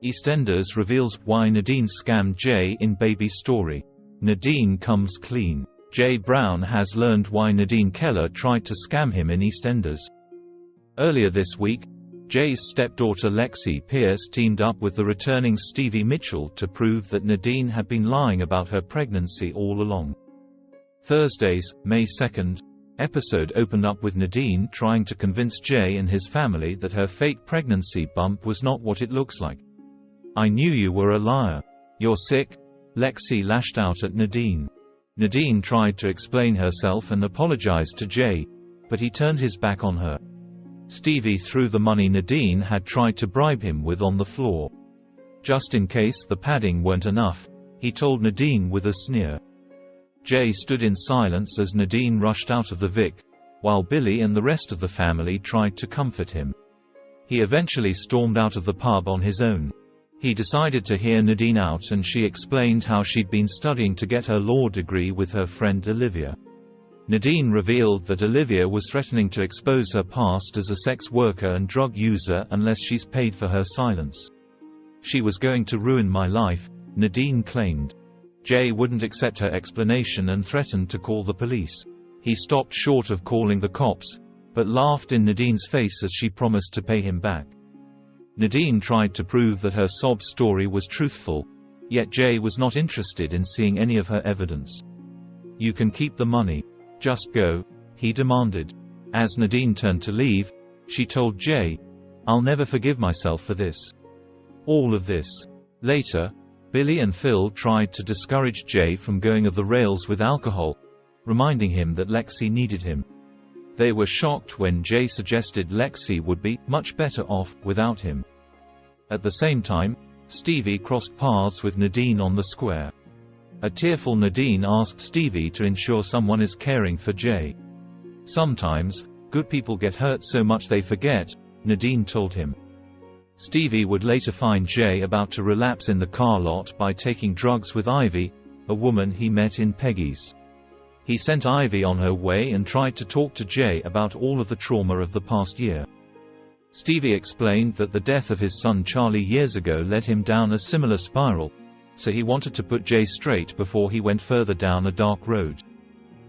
EastEnders reveals why Nadine scammed Jay in baby story. Nadine comes clean. Jay Brown has learned why Nadine Keller tried to scam him in EastEnders. Earlier this week, Jay's stepdaughter Lexi Pearce teamed up with the returning Stevie Mitchell to prove that Nadine had been lying about her pregnancy all along. Thursday's, May 2nd, episode opened up with Nadine trying to convince Jay and his family that her fake pregnancy bump was not what it looks like. "I knew you were a liar. You're sick," Lexi lashed out at Nadine. Nadine tried to explain herself and apologized to Jay, but he turned his back on her. Stevie threw the money Nadine had tried to bribe him with on the floor. Just in case the padding weren't enough, he told Nadine with a sneer. Jay stood in silence as Nadine rushed out of the Vic, while Billy and the rest of the family tried to comfort him. He eventually stormed out of the pub on his own. He decided to hear Nadine out, and she explained how she'd been studying to get her law degree with her friend Olivia. Nadine revealed that Olivia was threatening to expose her past as a sex worker and drug user unless she's paid for her silence. "She was going to ruin my life," Nadine claimed. Jay wouldn't accept her explanation and threatened to call the police. He stopped short of calling the cops, but laughed in Nadine's face as she promised to pay him back. Nadine tried to prove that her sob story was truthful, yet Jay was not interested in seeing any of her evidence. "You can keep the money. Just go," he demanded. As Nadine turned to leave, she told Jay, "I'll never forgive myself for this. All of this." Later, Billy and Phil tried to discourage Jay from going off the rails with alcohol, reminding him that Lexi needed him. They were shocked when Jay suggested Lexi would be much better off without him. At the same time, Stevie crossed paths with Nadine on the square. A tearful Nadine asked Stevie to ensure someone is caring for Jay. "Sometimes, good people get hurt so much they forget," Nadine told him. Stevie would later find Jay about to relapse in the car lot by taking drugs with Ivy, a woman he met in Peggy's. He sent Ivy on her way and tried to talk to Jay about all of the trauma of the past year. Stevie explained that the death of his son Charlie years ago led him down a similar spiral, so he wanted to put Jay straight before he went further down a dark road.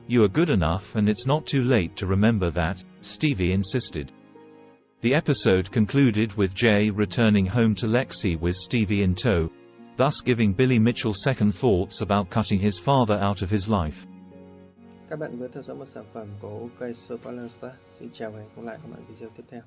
"You are good enough and it's not too late to remember that," Stevie insisted. The episode concluded with Jay returning home to Lexi with Stevie in tow, thus giving Billy Mitchell second thoughts about cutting his father out of his life. Các bạn vừa theo dõi một sản phẩm của OK Spoiler. Xin chào và hẹn gặp lại các bạn video tiếp theo.